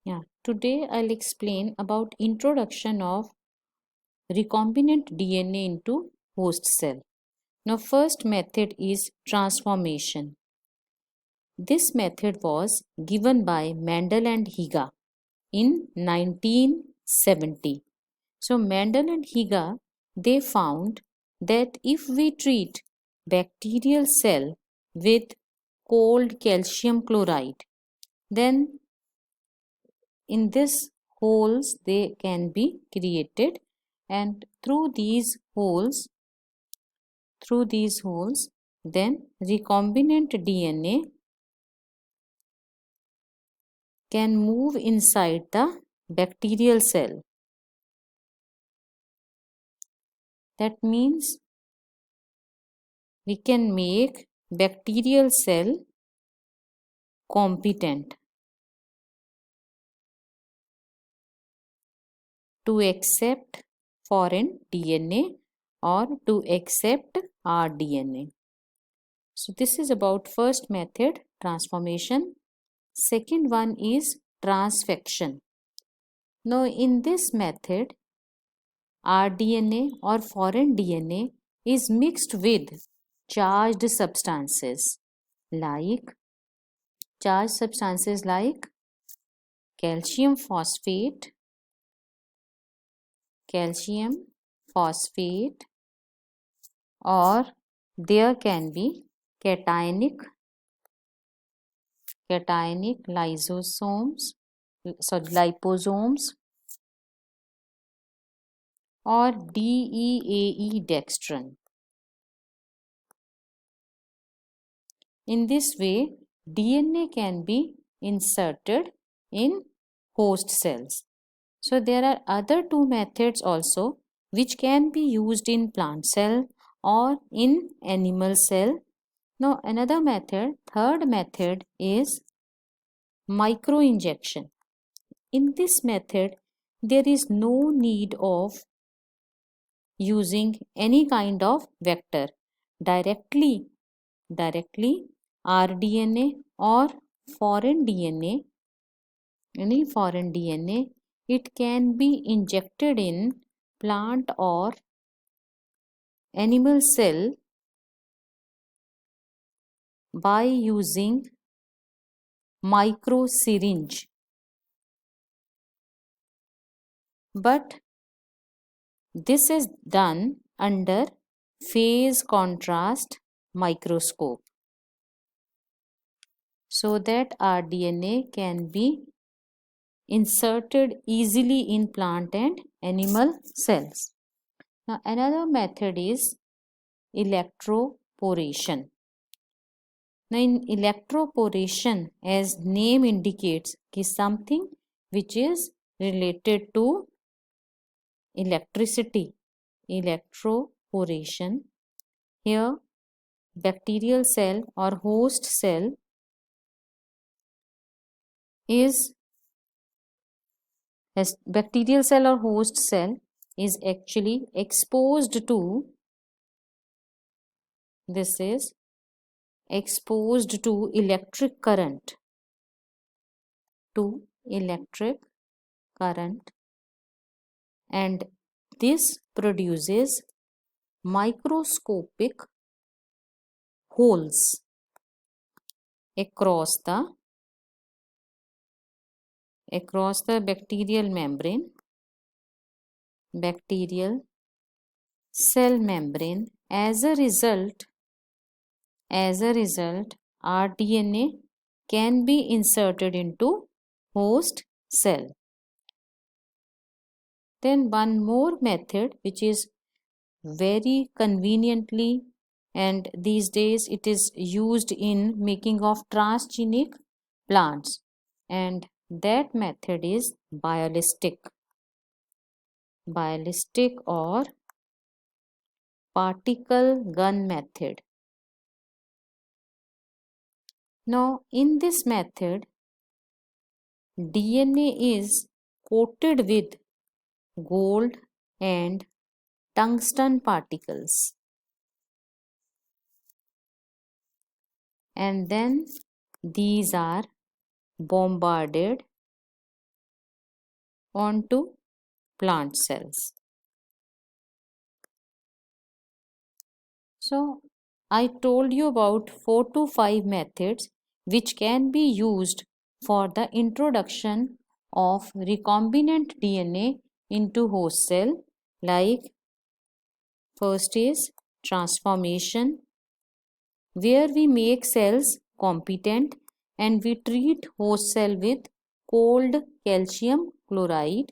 Yeah, today I'll explain about introduction of recombinant DNA into host cell. Now, first method is transformation. This method was given by Mendel and Higa in 1970. So, Mendel and Higa they found that if we treat bacterial cell with cold calcium chloride, then in this holes they can be created, and through these holes then recombinant DNA can move inside the bacterial cell. That means we can make bacterial cell competent to accept foreign DNA or to accept our DNA. So this is about first method, transformation. Second one is transfection. Now in this method, rDNA or foreign DNA is mixed with charged substances like calcium phosphate, calcium phosphate, or there can be cationic liposomes or DEAE dextran. In this way, DNA can be inserted in host cells. So there are other two methods also which can be used in plant cell or in animal cell. Now another method, third method is microinjection. In this method, there is no need of using any kind of vector. Directly rDNA or foreign DNA, any foreign DNA, it can be injected in plant or animal cell by using micro syringe. But this is done under phase contrast microscope so that our DNA can be inserted easily in plant and animal cells. Now another method is electroporation. Now in electroporation, as name indicates, is something which is related to electricity. Electroporation. Here bacterial cell or host cell is bacterial cell or host cell is actually exposed to electric current and this produces microscopic holes across the bacterial cell membrane. As a result, our DNA can be inserted into host cell. Then one more method which is very conveniently, and these days it is used in making of transgenic plants, and that method is bialistic or particle gun method. Now in this method, DNA is coated with gold and tungsten particles, and then these are bombarded onto plant cells. So I told you about 4 to 5 methods which can be used for the introduction of recombinant DNA into host cell, like first is transformation, where we make cells competent and we treat host cell with cold calcium chloride.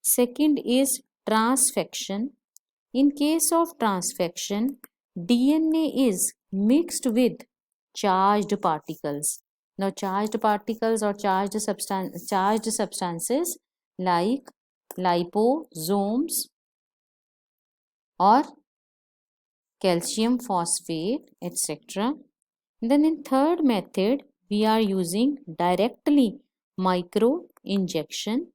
Second is transfection. In case of transfection, DNA is mixed with charged particles. Now, charged particles or charged substances like liposomes or calcium phosphate, etc. Then in third method, we are using directly micro injection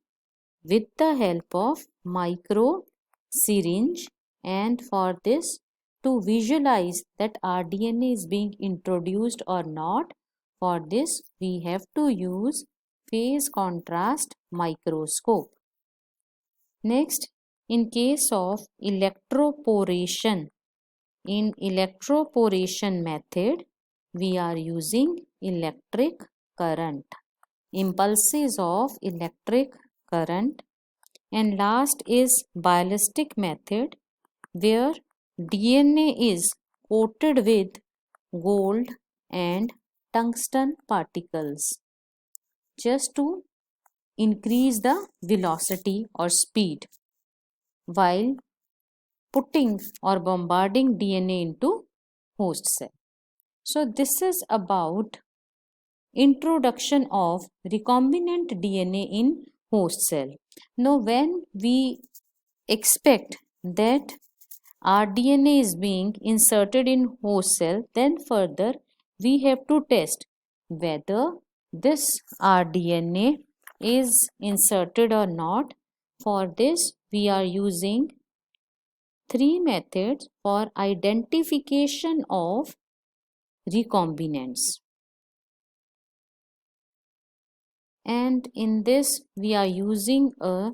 with the help of micro syringe, and for this, to visualize that our DNA is being introduced or not, for this we have to use phase contrast microscope. Next, in case of electroporation, in electroporation method, we are using electric current, impulses of electric current. And last is ballistic method, where DNA is coated with gold and tungsten particles just to increase the velocity or speed while putting or bombarding DNA into host cell. So this is about introduction of recombinant DNA in host cell. Now when we expect that our DNA is being inserted in host cell, then further we have to test whether this rDNA is inserted or not. For this we are using 3 methods for identification of recombinants. And in this we are using a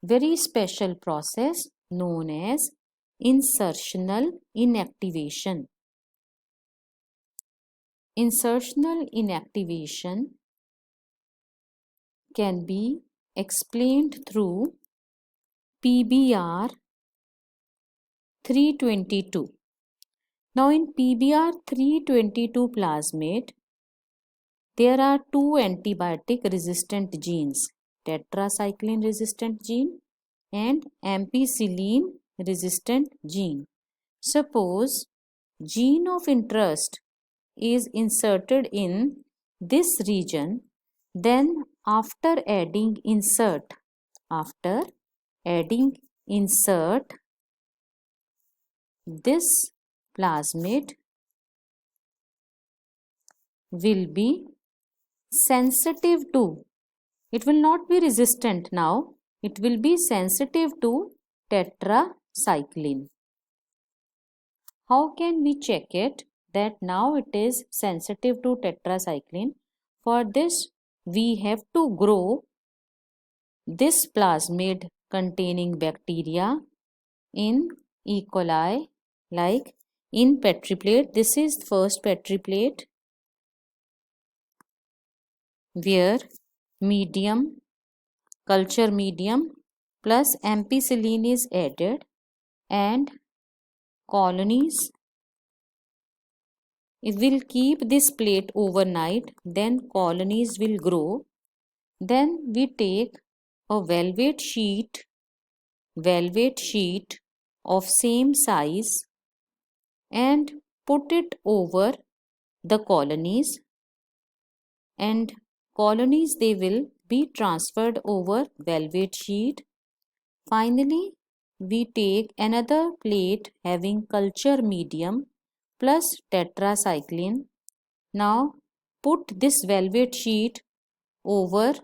very special process known as insertional inactivation. Insertional inactivation can be explained through PBR 322. Now in PBR 322 plasmid, there are two antibiotic resistant genes, tetracycline resistant gene and ampicillin resistant gene. Suppose gene of interest is inserted in this region, then after adding insert, this plasmid will be sensitive to, it will not be resistant now, it will be sensitive to tetracycline. How can we check it that now it is sensitive to tetracycline? For this, we have to grow this plasmid containing bacteria in E. coli, like in Petri plate. This is first Petri plate where medium, culture medium plus ampicillin is added and colonies. If we'll keep this plate overnight, then colonies will grow. Then we take a velvet sheet of same size and put it over the colonies, and colonies, they will be transferred over velvet sheet. Finally, we take another plate having culture medium plus tetracycline. Now put this velvet sheet over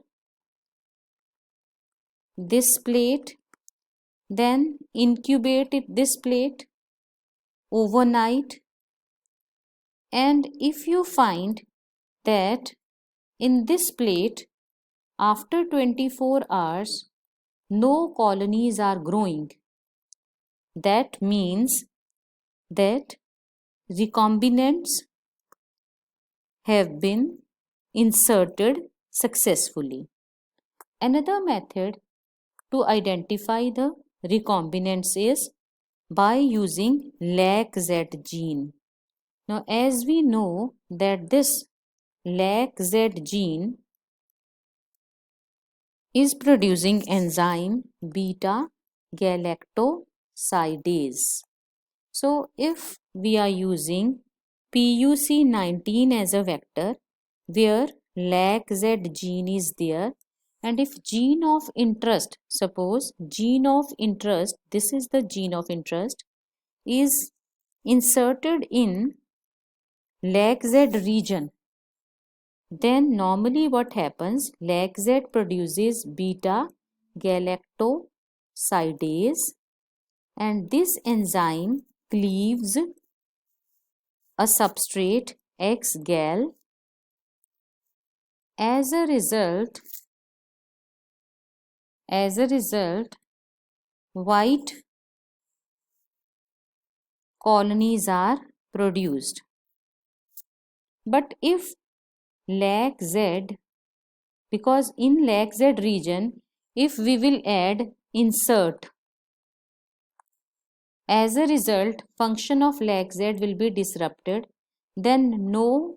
this plate, then incubate this plate overnight, and if you find that in this plate after 24 hours no colonies are growing. That means that recombinants have been inserted successfully. Another method to identify the recombinants is by using LAC-Z gene. Now, as we know that this LAC-Z gene is producing enzyme beta galactosidase. So, if we are using PUC19 as a vector where LAC-Z gene is there, and if gene of interest, suppose gene of interest, this is the gene of interest, is inserted in LAC-Z region, then normally what happens, LAC-Z produces beta galactosidase, and this enzyme cleaves a substrate X-gal. As a result, white colonies are produced. But if LAC-Z, because in LAC-Z region, if we will add insert, as a result, function of LAC-Z will be disrupted, then no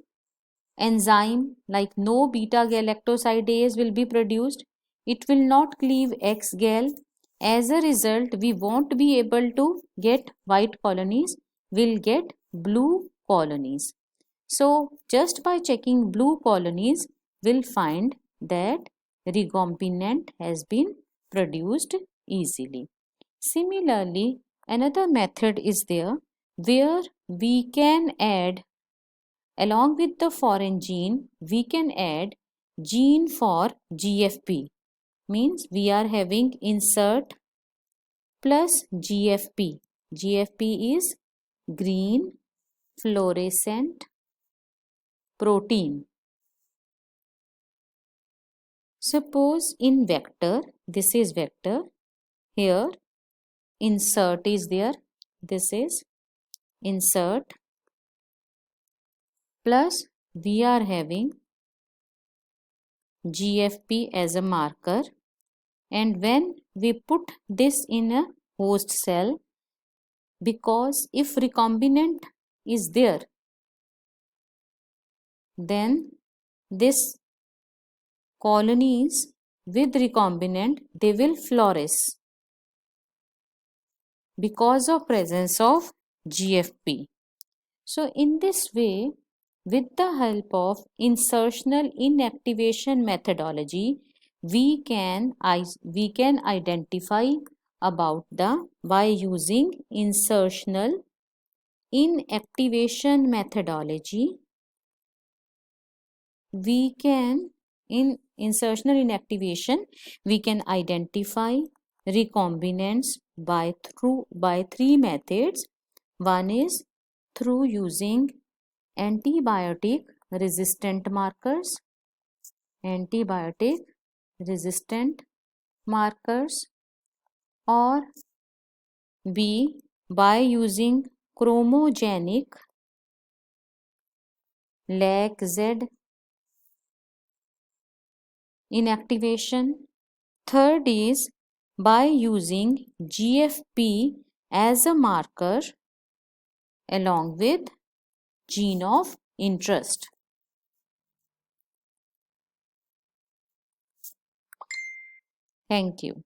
enzyme like no beta galactosidase will be produced. It will not cleave X-gal. As a result, we won't be able to get white colonies, we'll get blue colonies. So just by checking blue colonies, we'll find that recombinant has been produced easily. Similarly, another method is there where we can add, along with the foreign gene, we can add gene for GFP. Means we are having insert plus GFP. GFP is green fluorescent protein. Suppose in vector, this is vector, here insert is there, this is insert, plus we are having GFP as a marker, and when we put this in a host cell, because if recombinant is there, then this colonies with recombinant, they will flourish because of presence of GFP. So in this way, with the help of insertional inactivation methodology, we can identify about the, by using insertional inactivation methodology, we can, in insertional inactivation, we can identify recombinants by three methods. One is through using antibiotic resistant markers, or B, by using chromogenic LAC-Z inactivation. Third is by using GFP as a marker along with gene of interest. Thank you.